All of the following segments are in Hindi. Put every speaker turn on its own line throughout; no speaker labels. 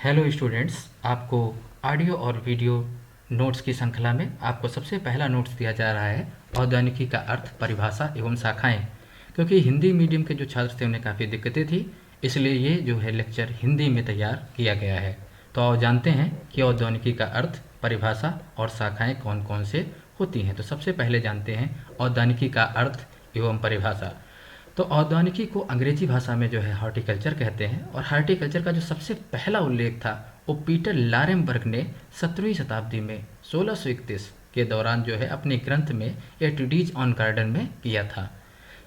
हेलो स्टूडेंट्स, आपको ऑडियो और वीडियो नोट्स की श्रृंखला में आपको सबसे पहला नोट्स दिया जा रहा है औद्यानिकी का अर्थ, परिभाषा एवं शाखाएं। क्योंकि हिंदी मीडियम के जो छात्र थे उन्हें काफ़ी दिक्कतें थी, इसलिए ये जो है लेक्चर हिंदी में तैयार किया गया है। तो आओ जानते हैं कि औद्यानिकी का अर्थ, परिभाषा और शाखाएँ कौन कौन से होती हैं। तो सबसे पहले जानते हैं औद्यानिकी का अर्थ एवं परिभाषा। तो औद्यानिकी को अंग्रेजी भाषा में जो है हॉर्टिकल्चर कहते हैं, और हॉर्टिकल्चर का जो सबसे पहला उल्लेख था वो पीटर लारेमबर्ग ने 17वीं शताब्दी में 1631 के दौरान जो है अपने ग्रंथ में ए ट्रीटीज ऑन गार्डन में किया था।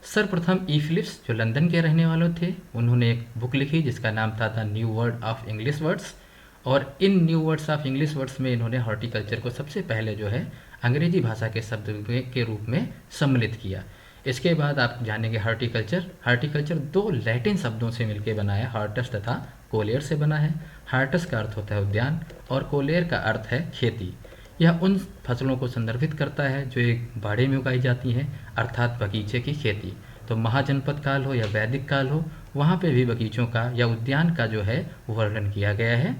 सर्वप्रथम ई फिलिप्स जो लंदन के रहने वाले थे, उन्होंने एक बुक लिखी जिसका नाम था the new word of English words, और इन new words of English words में इन्होंने हॉर्टिकल्चर को सबसे पहले जो है अंग्रेजी भाषा के शब्द के रूप में सम्मिलित किया। इसके बाद आप जानेंगे हार्टिकल्चर। हार्टिकल्चर दो लैटिन शब्दों से मिलकर बना है, हार्टस तथा कोलेर से बना है। हार्टस का अर्थ होता है उद्यान और कोलेर का अर्थ है खेती। यह उन फसलों को संदर्भित करता है जो एक बाड़े में उगाई जाती हैं, अर्थात बगीचे की खेती। तो महाजनपद काल हो या वैदिक काल हो, वहाँ पे भी बगीचों का या उद्यान का जो है वर्णन किया गया है।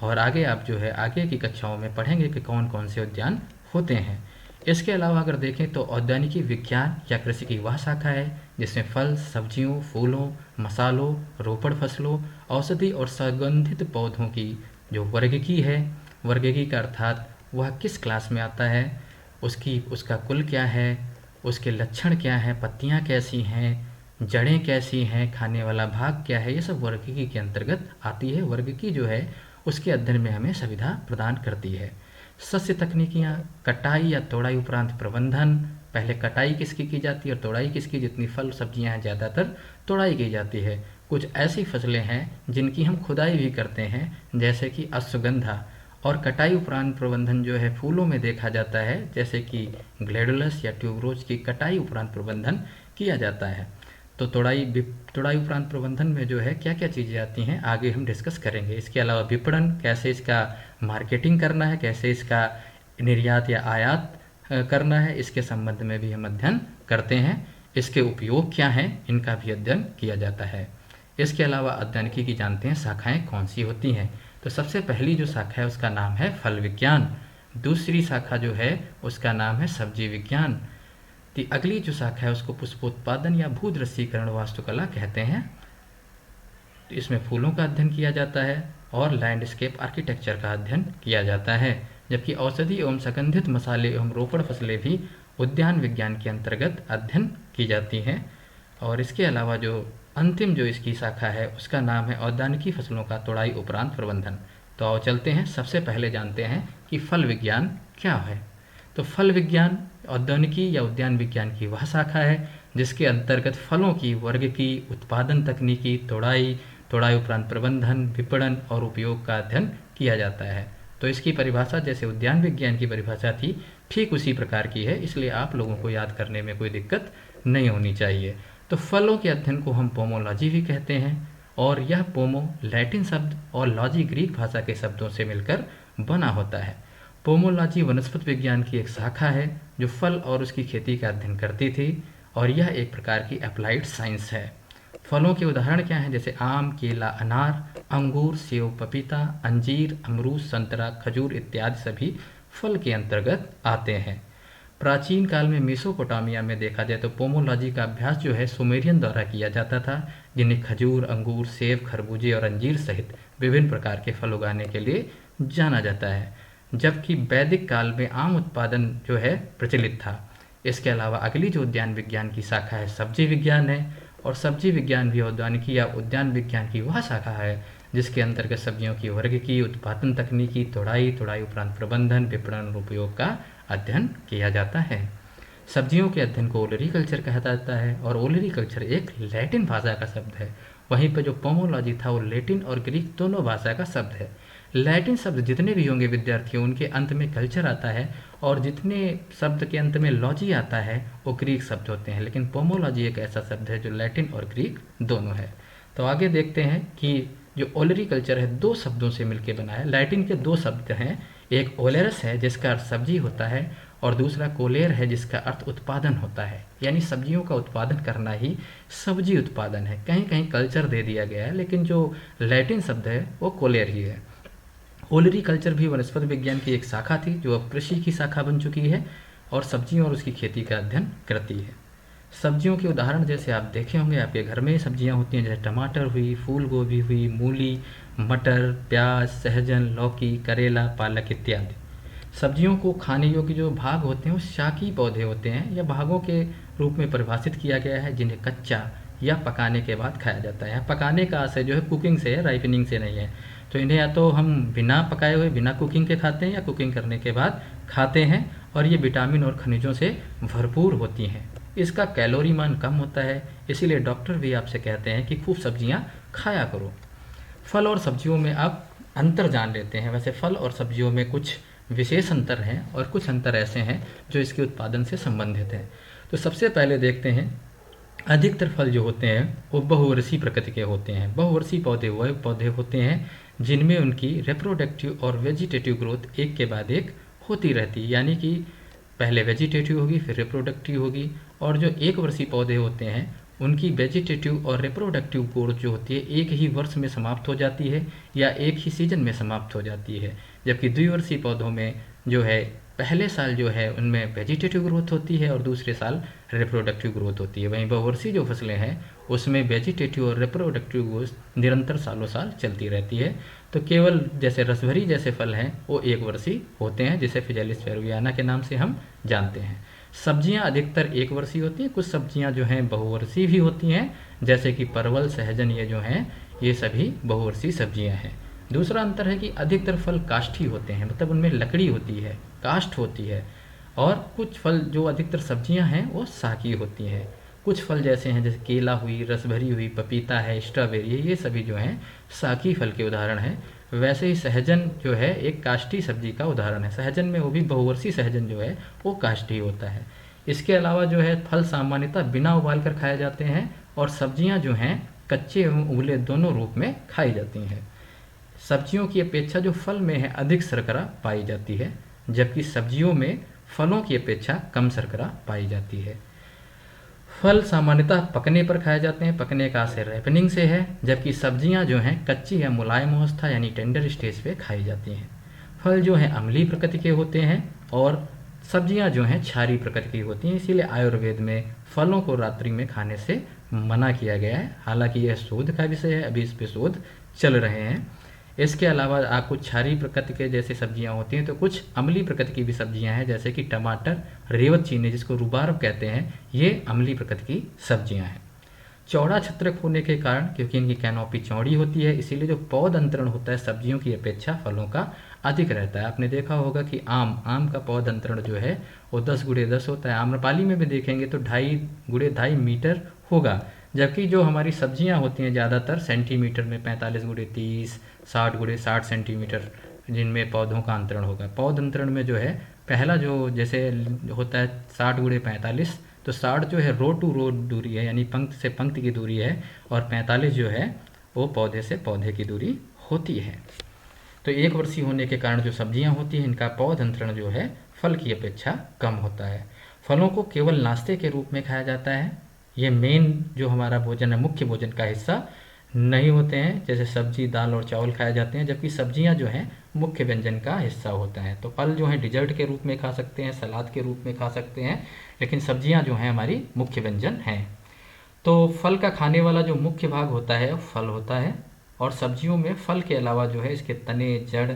और आगे आप जो है आगे की कक्षाओं में पढ़ेंगे कि कौन कौन से उद्यान होते हैं। इसके अलावा अगर देखें तो औद्यानिकी विज्ञान या कृषि की वह शाखा है जिसमें फल, सब्जियों, फूलों, मसालों, रोपड़ फसलों, औषधि और सुगंधित पौधों की जो वर्गीकी है, वर्गीकी का अर्थात वह किस क्लास में आता है, उसका कुल क्या है, उसके लक्षण क्या है, पत्तियां कैसी हैं, जड़ें कैसी हैं, खाने वाला भाग क्या है, ये सब वर्गीकी के अंतर्गत आती है। वर्गीकी जो है उसके अध्ययन में हमें सुविधा प्रदान करती है। सस्य तकनीकियाँ, कटाई या तोड़ाई उपरांत प्रबंधन। पहले कटाई किसकी की जाती है और तोड़ाई किसकी? जितनी फल सब्जियां हैं ज़्यादातर तोड़ाई की जाती है। कुछ ऐसी फसलें हैं जिनकी हम खुदाई भी करते हैं, जैसे कि अश्वगंधा। और कटाई उपरांत प्रबंधन जो है फूलों में देखा जाता है, जैसे कि ग्लैडुलस या ट्यूबरोज की कटाई उपरांत प्रबंधन किया जाता है। तो तोड़ाई उपरांत प्रबंधन में जो है क्या क्या चीज़ें आती हैं आगे हम डिस्कस करेंगे। इसके अलावा विपणन, कैसे इसका मार्केटिंग करना है, कैसे इसका निर्यात या आयात करना है, इसके संबंध में भी हम अध्ययन करते हैं। इसके उपयोग क्या हैं, इनका भी अध्ययन किया जाता है। इसके अलावा औद्यानिकी की जानते हैं शाखाएं कौन सी होती हैं। तो सबसे पहली जो शाखा है उसका नाम है फल विज्ञान। दूसरी शाखा जो है उसका नाम है सब्जी विज्ञान। तो अगली जो शाखा है उसको पुष्पोत्पादन या भूदृश्यीकरण वास्तुकला कहते हैं। तो इसमें फूलों का अध्ययन किया जाता है और लैंडस्केप आर्किटेक्चर का अध्ययन किया जाता है। जबकि औषधि एवं सुगंधित मसाले एवं रोपड़ फसलें भी उद्यान विज्ञान के अंतर्गत अध्ययन की जाती हैं। और इसके अलावा जो अंतिम जो इसकी शाखा है उसका नाम है औद्यानिकी फसलों का तोड़ाई उपरांत प्रबंधन। तो आओ चलते हैं, सबसे पहले जानते हैं कि फल विज्ञान क्या है। तो फल विज्ञान औद्यानिकी या उद्यान विज्ञान की वह शाखा है जिसके अंतर्गत फलों की वर्गीकी, उत्पादन तकनीकी, तोड़ाई उपरांत प्रबंधन, विपणन और उपयोग का अध्ययन किया जाता है। तो इसकी परिभाषा जैसे उद्यान विज्ञान की परिभाषा थी ठीक उसी प्रकार की है, इसलिए आप लोगों को याद करने में कोई दिक्कत नहीं होनी चाहिए। तो फलों के अध्ययन को हम पोमोलॉजी भी कहते हैं, और यह पोमो लैटिन शब्द और लॉजी ग्रीक भाषा के शब्दों से मिलकर बना होता है। पोमोलॉजी वनस्पति विज्ञान की एक शाखा है जो फल और उसकी खेती का अध्ययन करती थी, और यह एक प्रकार की अप्लाइड साइंस है। फलों के उदाहरण क्या हैं? जैसे आम, केला, अनार, अंगूर, सेब, पपीता, अंजीर, अमरूद, संतरा, खजूर इत्यादि सभी फल के अंतर्गत आते हैं। प्राचीन काल में मेसोपोटामिया में देखा जाए तो पोमोलॉजी का अभ्यास जो है सुमेरियन द्वारा किया जाता था, जिन्हें खजूर, अंगूर, सेब, खरबूजे और अंजीर सहित विभिन्न प्रकार के फल उगाने के लिए जाना जाता है। जबकि वैदिक काल में आम उत्पादन जो है प्रचलित था। इसके अलावा अगली जो उद्यान विज्ञान की शाखा है सब्जी विज्ञान है, और सब्जी विज्ञान भी औद्यानिकी या उद्यान विज्ञान की वह शाखा है जिसके अंतर्गत सब्जियों की वर्गीकी, उत्पादन तकनीकी, तोड़ाई उपरांत प्रबंधन, विपणन और उपयोग का अध्ययन किया जाता है। सब्जियों के अध्ययन को ओलरीकल्चर कहा जाता है, और ओलरीकल्चर एक लैटिन भाषा का शब्द है। वहीं पर जो पोमोलॉजी था वो लैटिन और ग्रीक दोनों भाषा का शब्द है। लैटिन शब्द जितने भी होंगे विद्यार्थियों, उनके अंत में कल्चर आता है, और जितने शब्द के अंत में लॉजी आता है वो ग्रीक शब्द होते हैं। लेकिन पोमोलॉजी एक ऐसा शब्द है जो लैटिन और ग्रीक दोनों है। तो आगे देखते हैं कि जो ओलरीकल्चर है दो शब्दों से मिलकर बना है। लैटिन के दो शब्द हैं, एक ओलेरस है जिसका अर्थ सब्जी होता है, और दूसरा कोलेर है जिसका अर्थ उत्पादन होता है। यानी सब्जियों का उत्पादन करना ही सब्जी उत्पादन है। कहीं कहीं कल्चर दे दिया गया है, लेकिन जो लैटिन शब्द है वो कोलेर ही है। ओलरीकल्चर भी वनस्पति विज्ञान की एक शाखा थी जो अब कृषि की शाखा बन चुकी है और सब्जियों और उसकी खेती का अध्ययन करती है। सब्जियों के उदाहरण जैसे आप देखे होंगे आपके घर में सब्जियां होती हैं, जैसे टमाटर हुई, फूल गोभी हुई, मूली, मटर, प्याज, सहजन, लौकी, करेला, पालक इत्यादि। सब्जियों को खाने योग्य जो भाग होते हैं वो शाकी पौधे होते हैं या भागों के रूप में परिभाषित किया गया है, जिन्हें कच्चा या पकाने के बाद खाया जाता है। पकाने का आशय जो है कुकिंग से है, राइपनिंग से नहीं है। तो इन्हें या तो हम बिना पकाए हुए बिना कुकिंग के खाते हैं या कुकिंग करने के बाद खाते हैं, और ये विटामिन और खनिजों से भरपूर होती हैं। इसका कैलोरी मान कम होता है, इसीलिए डॉक्टर भी आपसे कहते हैं कि खूब सब्जियां खाया करो। फल और सब्जियों में आप अंतर जान लेते हैं। वैसे फल और सब्जियों में कुछ विशेष अंतर हैं और कुछ अंतर ऐसे हैं जो इसके उत्पादन से संबंधित हैं। तो सबसे पहले देखते हैं, अधिकतर फल जो होते हैं वो बहुवर्षीय प्रकृति के होते हैं। बहुवर्षीय पौधे वह पौधे होते हैं जिनमें उनकी रिप्रोडक्टिव और वेजिटेटिव ग्रोथ एक के बाद एक होती रहती है, यानी कि पहले वेजिटेटिव होगी फिर रिप्रोडक्टिव होगी। और जो एक वर्षीय पौधे होते हैं उनकी वेजिटेटिव और रिप्रोडक्टिव ग्रोथ जो होती है एक ही वर्ष में समाप्त हो जाती है या एक ही सीजन में समाप्त हो जाती है। जबकि द्विवर्षीय पौधों में जो है पहले साल जो है उनमें वेजिटेटिव ग्रोथ होती है और दूसरे साल रिप्रोडक्टिव ग्रोथ होती है। वहीं बहुवर्षीय जो फसलें हैं उसमें वेजिटेटिव और रिप्रोडक्टिव ग्रोथ निरंतर सालों साल चलती रहती है। तो केवल जैसे रसभरी जैसे फल हैं वो एक वर्षीय होते हैं, जिसे फिजेलिस पेरुवियाना के नाम से हम जानते हैं। सब्जियां अधिकतर एक वर्षीय होती हैं, कुछ सब्जियां जो हैं बहुवर्षीय भी होती हैं, जैसे कि परवल, सहजन, ये जो हैं ये सभी बहुवर्षीय सब्जियां हैं। दूसरा अंतर है कि अधिकतर फल काष्ठी होते हैं, मतलब उनमें लकड़ी होती है, काष्ठ होती है। और कुछ फल जो अधिकतर सब्जियां हैं वो साकी होती हैं। कुछ फल जैसे हैं जैसे केला हुई, रसभरी हुई, पपीता है, स्ट्रॉबेरी, ये सभी जो हैं साकी फल के उदाहरण हैं। वैसे ही सहजन जो है एक काष्ठी सब्जी का उदाहरण है। सहजन में वो भी बहुवर्षीय सहजन जो है वो काष्ठी होता है। इसके अलावा जो है फल सामान्यतः बिना उबाल कर खाए जाते हैं और सब्जियां जो हैं कच्चे एवं उबले दोनों रूप में खाई जाती हैं। सब्जियों की अपेक्षा जो फल में है अधिक शर्करा पाई जाती है, जबकि सब्जियों में फलों की अपेक्षा कम शर्करा पाई जाती है। फल सामान्यतः पकने पर खाए जाते हैं, पकने का आशय रैपनिंग से है, जबकि सब्जियां जो हैं कच्ची या मुलायम अवस्था यानी टेंडर स्टेज पे खाई जाती हैं। फल जो हैं अम्लीय प्रकृति के होते हैं और सब्जियां जो हैं क्षारीय प्रकृति की होती हैं, इसीलिए आयुर्वेद में फलों को रात्रि में खाने से मना किया गया है। हालांकि यह शोध का विषय है, अभी इस पे शोध चल रहे हैं। इसके अलावा कुछ क्षारीय प्रकृति के जैसे सब्जियां होती हैं, तो कुछ अम्लीय प्रकृति की भी सब्जियां हैं, जैसे कि टमाटर, रेवत चीनी जिसको रुबारब कहते हैं, ये अम्लीय प्रकृति की सब्जियां हैं। चौड़ा छत्रक होने के कारण, क्योंकि इनकी कैनोपी चौड़ी होती है, इसीलिए जो पौध अंतरण होता है सब्जियों की अपेक्षा फलों का अधिक रहता है। आपने देखा होगा कि आम का पौध अंतरण जो है वो 10x10 होता है। आम्रपाली में भी देखेंगे तो 2.5x2.5 मीटर होगा, जबकि जो हमारी सब्जियां होती हैं ज़्यादातर सेंटीमीटर में 45x30, 60x60 सेंटीमीटर जिनमें पौधों का अंतरण होगा। पौध अंतरण में जो है पहला जो जैसे होता है 60x45, तो 60 जो है रो टू रो दूरी है, यानी पंक्ति से पंक्ति की दूरी है, और 45 जो है वो पौधे से पौधे की दूरी होती है। तो एक वर्षीय होने के कारण जो सब्जियां होती हैं इनका पौध अंतरण जो है फल की अपेक्षा कम होता है। फलों को केवल नाश्ते के रूप में खाया जाता है, ये मेन जो हमारा भोजन है मुख्य भोजन का हिस्सा नहीं होते हैं, जैसे सब्जी, दाल और चावल खाए जाते हैं, जबकि सब्जियां जो हैं मुख्य व्यंजन का हिस्सा होता है। तो फल जो हैं डिजर्ट के रूप में खा सकते हैं, सलाद के रूप में खा सकते हैं, लेकिन सब्जियां जो हैं हमारी मुख्य व्यंजन हैं। तो फल का खाने वाला जो मुख्य भाग होता है फल होता है, और सब्जियों में फल के अलावा जो है इसके तने, जड़,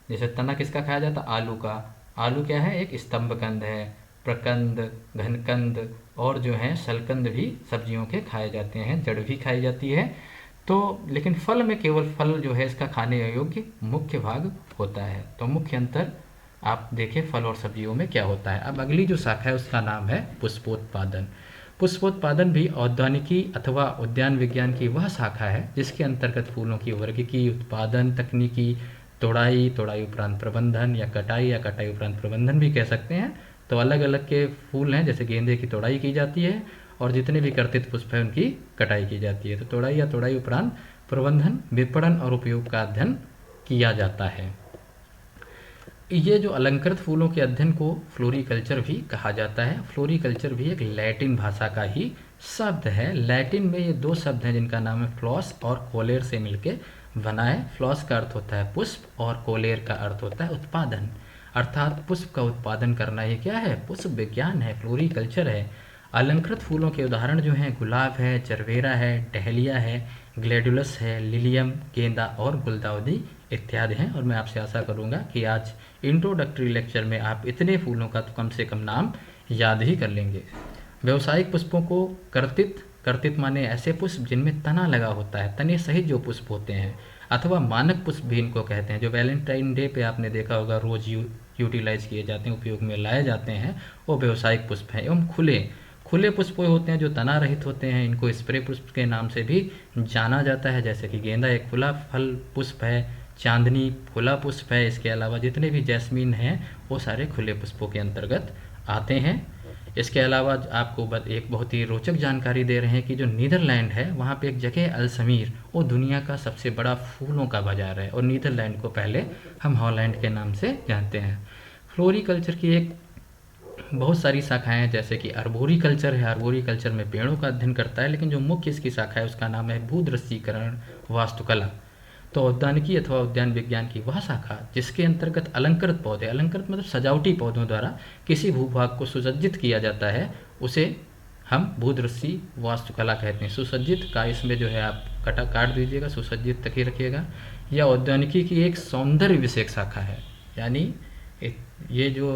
जैसे तना किसका खाया जाता है? आलू का। आलू क्या है? एक स्तंभकंद है। प्रकंद, घनकंद और जो है शलकंद भी सब्जियों के खाए जाते हैं, जड़ भी खाई जाती है। तो लेकिन फल में केवल फल जो है इसका खाने योग्य मुख्य भाग होता है। तो मुख्य अंतर आप देखें फल और सब्जियों में क्या होता है। अब अगली जो शाखा है उसका नाम है पुष्पोत्पादन। पुष्पोत्पादन भी औद्यानिकी अथवा उद्यान विज्ञान की वह शाखा है जिसके अंतर्गत फूलों की वर्गीकी, उत्पादन, तकनीकी, तोड़ाई, तोड़ाई उपरांत प्रबंधन या कटाई उपरांत प्रबंधन भी कह सकते हैं। तो अलग अलग के फूल हैं, जैसे गेंदे की तोड़ाई की जाती है और जितने भी कर्तित पुष्प हैं उनकी कटाई की जाती है। तो तोड़ाई या तोड़ाई उपरांत प्रबंधन, विपणन और उपयोग का अध्ययन किया जाता है। ये जो अलंकृत फूलों के अध्ययन को फ्लोरिकल्चर भी कहा जाता है। फ्लोरिकल्चर भी एक लैटिन भाषा का ही शब्द है। लैटिन में ये दो शब्द हैं जिनका नाम है फ्लॉस और कोलेर से मिलके बना है। फ्लॉस का अर्थ होता है पुष्प और कोलेर का अर्थ होता है उत्पादन, अर्थात पुष्प का उत्पादन करना। ये क्या है? पुष्प विज्ञान है, फ्लोरिकल्चर है। अलंकृत फूलों के उदाहरण जो हैं गुलाब है, जरबेरा है, डहलिया है, ग्लैडुलस है, लिलियम, गेंदा और गुलदाउदी इत्यादि हैं। और मैं आपसे आशा करूंगा कि आज इंट्रोडक्टरी लेक्चर में आप इतने फूलों का तो कम से कम नाम याद ही कर लेंगे। व्यावसायिक पुष्पों को कर्तित माने ऐसे पुष्प जिनमें तना लगा होता है, तने सहित जो पुष्प होते हैं, अथवा मानक पुष्प भी इनको कहते हैं। जो वैलेंटाइन डे पे आपने देखा होगा रोज यूटिलाइज किए जाते हैं, उपयोग में लाए जाते हैं, वो व्यावसायिक पुष्प हैं। एवं खुले पुष्प होते हैं जो तना रहित होते हैं, इनको स्प्रे पुष्प के नाम से भी जाना जाता है। जैसे कि गेंदा एक खुला फल पुष्प है, चांदनी खुला पुष्प है। इसके अलावा जितने भी जैस्मीन हैं वो सारे खुले पुष्पों के अंतर्गत आते हैं। इसके अलावा आपको एक बहुत ही रोचक जानकारी दे रहे हैं कि जो नीदरलैंड है वहाँ पे एक जगह अल्समीर, वो दुनिया का सबसे बड़ा फूलों का बाजार है, और नीदरलैंड को पहले हम हॉलैंड के नाम से जानते हैं। फ्लोरिकल्चर की एक बहुत सारी शाखाएं हैं, जैसे कि आर्बोरिकल्चर है। आर्बोरिकल्चर में पेड़ों का अध्ययन करता है, लेकिन जो मुख्य इसकी शाखा है उसका नाम है भूदृश्यीकरण वास्तुकला। तो उद्यानिकी अथवा उद्यान विज्ञान की वह शाखा जिसके अंतर्गत अलंकृत पौधे, अलंकृत मतलब सजावटी पौधों द्वारा किसी भूभाग को सुसज्जित किया जाता है, उसे हम भूदृश्य वास्तुकला कहते हैं। सुसज्जित का इसमें जो है आप काट दीजिएगा, सुसज्जित तक ही रखिएगा। यह उद्यानिकी की एक सौंदर्य विषयक शाखा है, यानी ये जो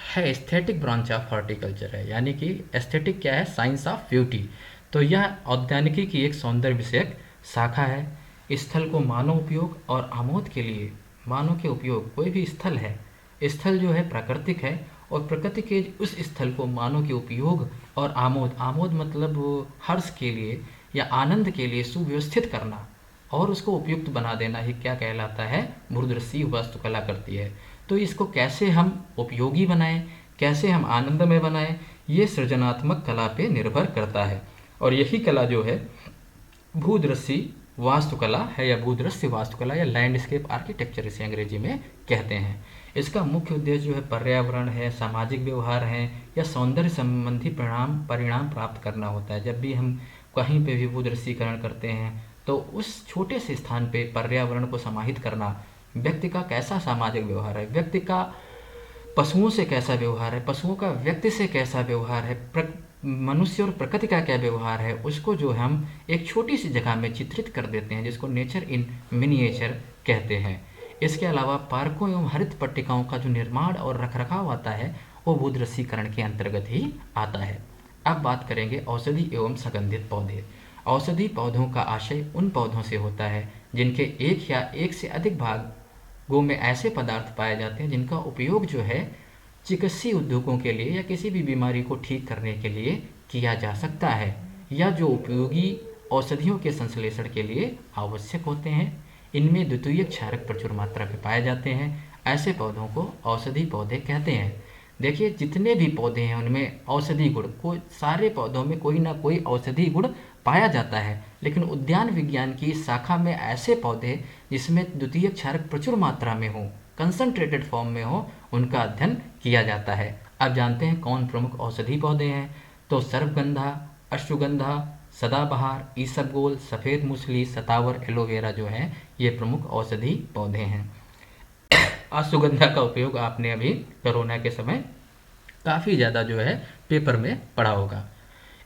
है एस्थेटिक ब्रांच ऑफ हॉर्टिकल्चर है, यानी कि एस्थेटिक क्या है? Science of beauty. तो यह उद्यानिकी की एक सौंदर्य विषयक शाखा है। स्थल को मानव उपयोग और आमोद के लिए, मानव के उपयोग, कोई भी स्थल है, स्थल जो है प्राकृतिक है, और प्रकृति के उस स्थल को मानव के उपयोग और आमोद मतलब हर्ष के लिए या आनंद के लिए सुव्यवस्थित करना और उसको उपयुक्त बना देना ही क्या कहलाता है? भूदृश्य वास्तुकला करती है। तो इसको कैसे हम उपयोगी बनाएं, कैसे हम आनंदमय बनाएं, ये सृजनात्मक कला पे निर्भर करता है। और यही कला जो है भूदृश्य वास्तुकला है, या भूदृश्य वास्तुकला या लैंडस्केप आर्किटेक्चर इसे अंग्रेजी में कहते हैं। इसका मुख्य उद्देश्य जो है पर्यावरण है, सामाजिक व्यवहार है, या सौंदर्य संबंधी परिणाम प्राप्त करना होता है। जब भी हम कहीं पे भी भूदृश्यीकरण करते हैं तो उस छोटे से स्थान पे पर्यावरण को समाहित करना, व्यक्ति का कैसा सामाजिक व्यवहार है, व्यक्ति का पशुओं से कैसा व्यवहार है, पशुओं का व्यक्ति से कैसा व्यवहार है, मनुष्य और प्रकृति का क्या व्यवहार है, उसको जो हम एक छोटी सी जगह में चित्रित कर देते हैं, जिसको नेचर इन मिनिएचर कहते हैं। इसके अलावा पार्कों एवं हरित पट्टिकाओं का जो निर्माण और रखरखाव आता है वो भूदृश्यीकरण के अंतर्गत ही आता है। अब बात करेंगे औषधि एवं सुगंधित पौधे। औषधि पौधों का आशय उन पौधों से होता है जिनके एक या एक से अधिक भागों में ऐसे पदार्थ पाए जाते हैं जिनका उपयोग जो है चिकित्सीय उद्योगों के लिए या किसी भी बीमारी को ठीक करने के लिए किया जा सकता है, या जो उपयोगी औषधियों के संश्लेषण के लिए आवश्यक होते हैं। इनमें द्वितीयक क्षारक प्रचुर मात्रा में पाए जाते हैं। ऐसे पौधों को औषधि पौधे कहते हैं। देखिए जितने भी पौधे हैं उनमें औषधि गुण, कोई सारे पौधों में कोई ना कोई औषधि गुण पाया जाता है, लेकिन उद्यान विज्ञान की शाखा में ऐसे पौधे जिसमें द्वितीयक क्षारक प्रचुर मात्रा में हो, कंसंट्रेटेड फॉर्म में हो, उनका अध्ययन किया जाता है। अब जानते हैं कौन प्रमुख औषधि पौधे हैं। तो सर्पगंधा, अश्वगंधा, सदाबहार, ईसबगोल, सफ़ेद मूसली, सतावर, एलोवेरा जो है ये प्रमुख औषधि पौधे हैं। अश्वगंधा का उपयोग आपने अभी कोरोना के समय काफ़ी ज़्यादा जो है पेपर में पढ़ा होगा।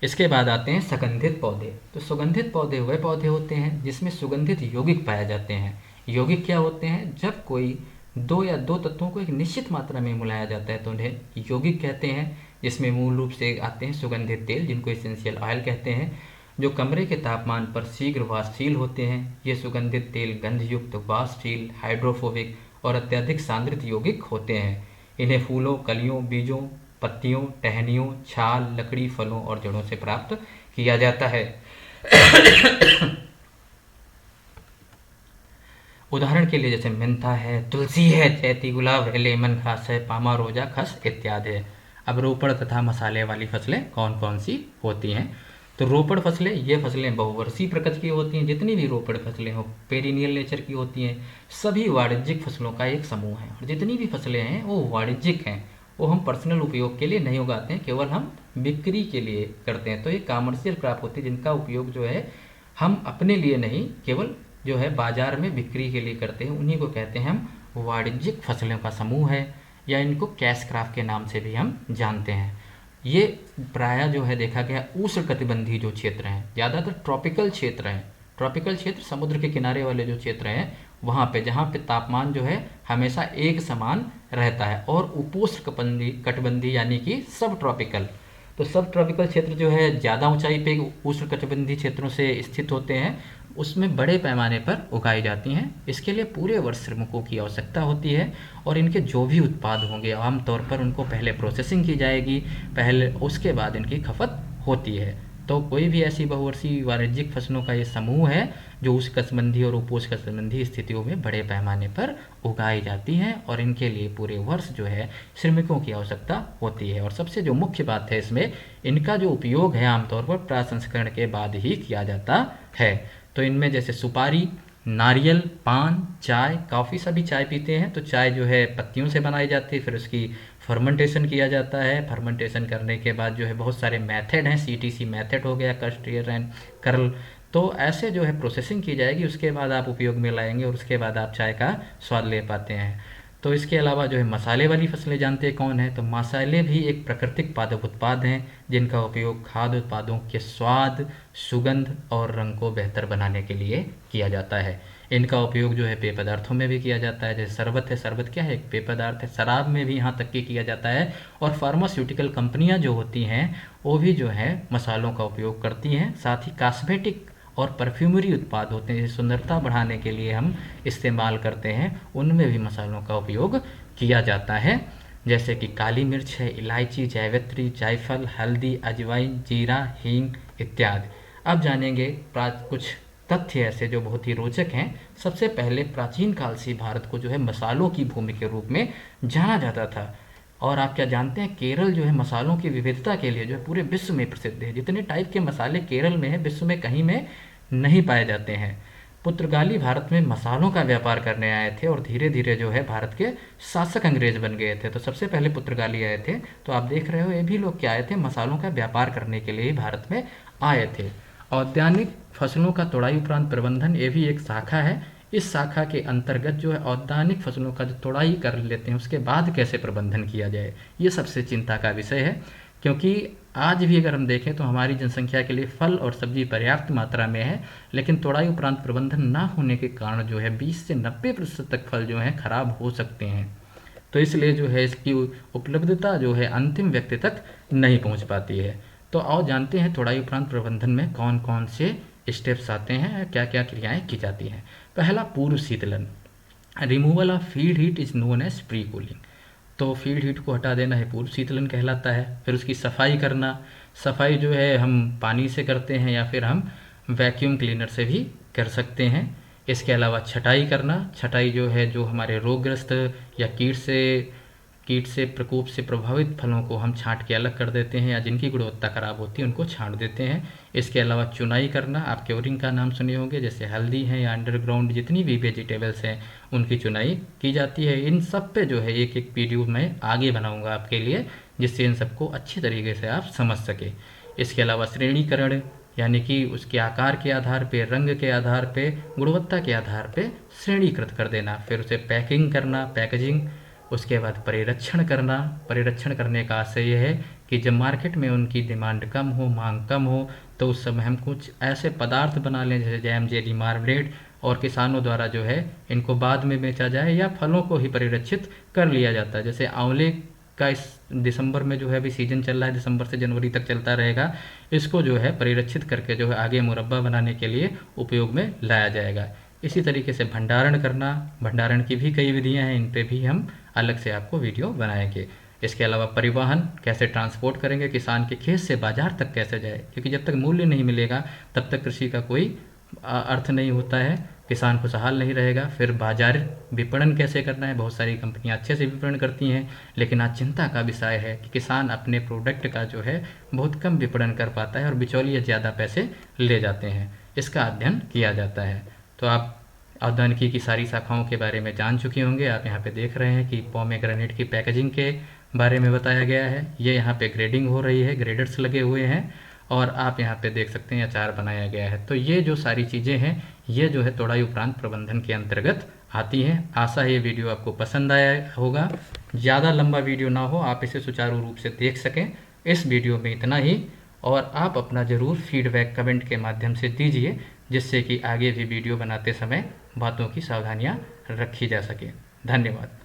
इसके बाद आते हैं सुगंधित पौधे। तो सुगंधित पौधे वह पौधे होते हैं जिसमें सुगंधित यौगिक पाए जाते हैं। यौगिक क्या होते हैं? जब कोई दो तत्वों को एक निश्चित मात्रा में मिलाया जाता है तो उन्हें यौगिक कहते हैं, जिसमें मूल रूप से आते हैं सुगंधित तेल जिनको एसेंशियल ऑयल कहते हैं, जो कमरे के तापमान पर शीघ्र वाष्पशील होते हैं। ये सुगंधित तेल गंधयुक्त, वाष्पशील, हाइड्रोफोबिक और अत्यधिक सांद्रित यौगिक होते हैं। इन्हें फूलों, कलियों, बीजों, पत्तियों, टहनियों, छाल, लकड़ी, फलों और जड़ों से प्राप्त किया जाता है। उदाहरण के लिए जैसे मेंथा है, तुलसी है, चैती गुलाब है, लेमन घास है, पामारोजा, खस इत्यादि है। अब रोपड़ तथा मसाले वाली फसलें कौन कौन सी होती हैं? तो रोपड़ फसलें, ये फसलें बहुवर्षीय प्रकृति की होती हैं। जितनी भी रोपड़ फसलें हो पेरिनियल नेचर की होती हैं। सभी वाणिज्यिक फसलों का एक समूह है, और जितनी भी फसलें हैं वो वाणिज्यिक हैं, वो हम पर्सनल उपयोग के लिए नहीं उगाते हैं, केवल हम बिक्री के लिए करते हैं। तो ये कॉमर्शियल क्रॉप होती है जिनका उपयोग जो है हम अपने लिए नहीं, केवल जो है बाजार में बिक्री के लिए करते हैं, उन्हीं को कहते हैं हम वाणिज्यिक फसलों का समूह है, या इनको कैश क्रॉप के नाम से भी हम जानते हैं। ये प्रायः जो है देखा गया उष्णकटिबंधीय जो क्षेत्र हैं, ज़्यादातर ट्रॉपिकल क्षेत्र हैं। ट्रॉपिकल क्षेत्र समुद्र के किनारे वाले जो क्षेत्र हैं वहाँ पे, जहाँ पे तापमान जो है हमेशा एक समान रहता है, और उपोष्ण कटिबंधीय यानी कि सब ट्रॉपिकल। तो सब ट्रॉपिकल क्षेत्र जो है ज़्यादा ऊंचाई पे उष्णकटिबंधीय क्षेत्रों से स्थित होते हैं, उसमें बड़े पैमाने पर उगाई जाती हैं। इसके लिए पूरे वर्ष श्रमिकों की आवश्यकता होती है, और इनके जो भी उत्पाद होंगे आमतौर पर उनको पहले प्रोसेसिंग की जाएगी, पहले उसके बाद इनकी खपत होती है। तो कोई भी ऐसी बहुवर्षीय वाणिज्यिक फसलों का ये समूह है जो उष्णकटिबंधीय और उपोष्णकटिबंधीय स्थितियों में बड़े पैमाने पर उगाई जाती हैं, और इनके लिए पूरे वर्ष जो है श्रमिकों की आवश्यकता होती है। और सबसे जो मुख्य बात है इसमें, इनका जो उपयोग है आमतौर पर प्रसंस्करण के बाद ही किया जाता है। तो इनमें जैसे सुपारी, नारियल, पान, चाय, काफ़ी सभी चाय पीते हैं, तो चाय जो है पत्तियों से बनाई जाती है, फिर उसकी फर्मेंटेशन किया जाता है। फर्मेंटेशन करने के बाद जो है बहुत सारे मेथड हैं, CTC मेथड हो गया, कस्ट, टीयर एंड कर्ल। तो ऐसे जो है प्रोसेसिंग की जाएगी, उसके बाद आप उपयोग में लाएंगे, और उसके बाद आप चाय का स्वाद ले पाते हैं। तो इसके अलावा जो है मसाले वाली फसलें जानते हैं कौन है, तो मसाले भी एक प्राकृतिक पादप उत्पाद हैं जिनका उपयोग खाद्य उत्पादों के स्वाद, सुगंध और रंग को बेहतर बनाने के लिए किया जाता है। इनका उपयोग जो है पेय पदार्थों में भी किया जाता है, जैसे शरबत है, शरबत क्या है, एक पेय पदार्थ है, शराब में भी यहाँ तक कि किया जाता है। और फार्मास्यूटिकल कंपनियाँ जो होती हैं वो भी जो है मसालों का उपयोग करती हैं। साथ ही कॉस्मेटिक और परफ्यूमरी उत्पाद होते हैं, जैसे सुंदरता बढ़ाने के लिए हम इस्तेमाल करते हैं, उनमें भी मसालों का उपयोग किया जाता है, जैसे कि काली मिर्च है, इलायची, जावित्री, जायफल, हल्दी, अजवाइन, जीरा, हींग इत्यादि। अब जानेंगे कुछ तथ्य ऐसे जो बहुत ही रोचक हैं। सबसे पहले प्राचीन काल से भारत को जो है मसालों की भूमि के रूप में जाना जाता था। और आप क्या जानते हैं, केरल जो है मसालों की विविधता के लिए जो है पूरे विश्व में प्रसिद्ध है। जितने टाइप के मसाले केरल में है, विश्व में कहीं में नहीं पाए जाते हैं। पुर्तगाली भारत में मसालों का व्यापार करने आए थे, और धीरे धीरे जो है भारत के शासक अंग्रेज बन गए थे। तो सबसे पहले पुर्तगाली आए थे, तो आप देख रहे हो ये भी लोग क्या आए थे, मसालों का व्यापार करने के लिए ही भारत में आए थे। औद्यानिक फसलों का तोड़ाई उपरांत प्रबंधन, ये भी एक शाखा है। इस शाखा के अंतर्गत जो है औद्यानिक फसलों का जो तोड़ाई कर लेते हैं उसके बाद कैसे प्रबंधन किया जाए, ये सबसे चिंता का विषय है। क्योंकि आज भी अगर हम देखें तो हमारी जनसंख्या के लिए फल और सब्जी पर्याप्त मात्रा में है, लेकिन तोड़ाई उपरांत प्रबंधन ना होने के कारण जो है 20 से 90% तक फल जो है खराब हो सकते हैं। तो इसलिए जो है इसकी उपलब्धता जो है अंतिम व्यक्ति तक नहीं पहुंच पाती है। तो आओ जानते हैं तोड़ाई उपरांत प्रबंधन में कौन कौन से स्टेप्स आते हैं, क्या क्या क्रियाएं की जाती हैं। पहला, पूर्व शीतलन। Removal of feed heat is known as pre cooling. तो फीड हीट को हटा देना है पूर्व शीतलन कहलाता है। फिर उसकी सफाई करना, सफाई जो है हम पानी से करते हैं या फिर हम वैक्यूम क्लीनर से भी कर सकते हैं। इसके अलावा छटाई करना, छटाई जो है जो हमारे रोगग्रस्त या कीट से प्रकोप से प्रभावित फलों को हम छांट के अलग कर देते हैं, या जिनकी गुणवत्ता खराब होती है उनको छांट देते हैं। इसके अलावा चुनाई करना, आप क्योरिंग का नाम सुने होंगे, जैसे हल्दी है या अंडरग्राउंड जितनी भी वेजिटेबल्स हैं उनकी चुनाई की जाती है। इन सब पे जो है एक एक वीडियो मैं आगे बनाऊंगा आपके लिए, जिससे इन सबको अच्छी तरीके से आप समझ सके। इसके अलावा श्रेणीकरण, यानी कि उसके आकार के आधार पे, रंग के आधार पे, गुणवत्ता के आधार पे श्रेणीकृत कर देना। फिर उसे पैकिंग करना, पैकेजिंग। उसके बाद परिरक्षण करना। परिरक्षण करने का आशय यह है कि जब मार्केट में उनकी डिमांड कम हो, मांग कम हो, तो उस समय हम कुछ ऐसे पदार्थ बना लें जैसे जैम, जेली, मार्मलेड, और किसानों द्वारा जो है इनको बाद में बेचा जाए, या फलों को ही परिरक्षित कर लिया जाता है। जैसे आंवले का इस दिसंबर में जो है अभी सीजन चल रहा है, दिसंबर से जनवरी तक चलता रहेगा, इसको जो है परिरक्षित करके जो है आगे मुरब्बा बनाने के लिए उपयोग में लाया जाएगा। इसी तरीके से भंडारण करना, भंडारण की भी कई विधियां हैं, इन पे भी हम अलग से आपको वीडियो बनाएंगे। इसके अलावा परिवहन, कैसे ट्रांसपोर्ट करेंगे, किसान के खेत से बाजार तक कैसे जाए, क्योंकि जब तक मूल्य नहीं मिलेगा तब तक कृषि का कोई अर्थ नहीं होता है, किसान खुशहाल नहीं रहेगा। फिर बाजार विपणन कैसे करना है, बहुत सारी कंपनियां अच्छे से विपणन करती हैं, लेकिन आज चिंता का विषय है कि किसान अपने प्रोडक्ट का जो है बहुत कम विपणन कर पाता है और बिचौलिए ज़्यादा पैसे ले जाते हैं। इसका अध्ययन किया जाता है। तो आप औद्यानिकी की सारी शाखाओं के बारे में जान चुके होंगे। आप यहाँ पे देख रहे हैं कि पोमेग्रेनेट की पैकेजिंग के बारे में बताया गया है। ये यहाँ पे ग्रेडिंग हो रही है, ग्रेडर्स लगे हुए हैं और आप यहाँ पे देख सकते हैं अचार बनाया गया है। तो ये जो सारी चीज़ें हैं ये जो है तोड़ाई उपरांत प्रबंधन के अंतर्गत आती हैं। आशा है ये वीडियो आपको पसंद आया होगा। ज़्यादा लंबा वीडियो ना हो, आप इसे सुचारू रूप से देख सकें। इस वीडियो में इतना ही, और आप अपना ज़रूर फीडबैक कमेंट के माध्यम से दीजिए, जिससे कि आगे भी वीडियो बनाते समय बातों की सावधानियाँ रखी जा सके। धन्यवाद।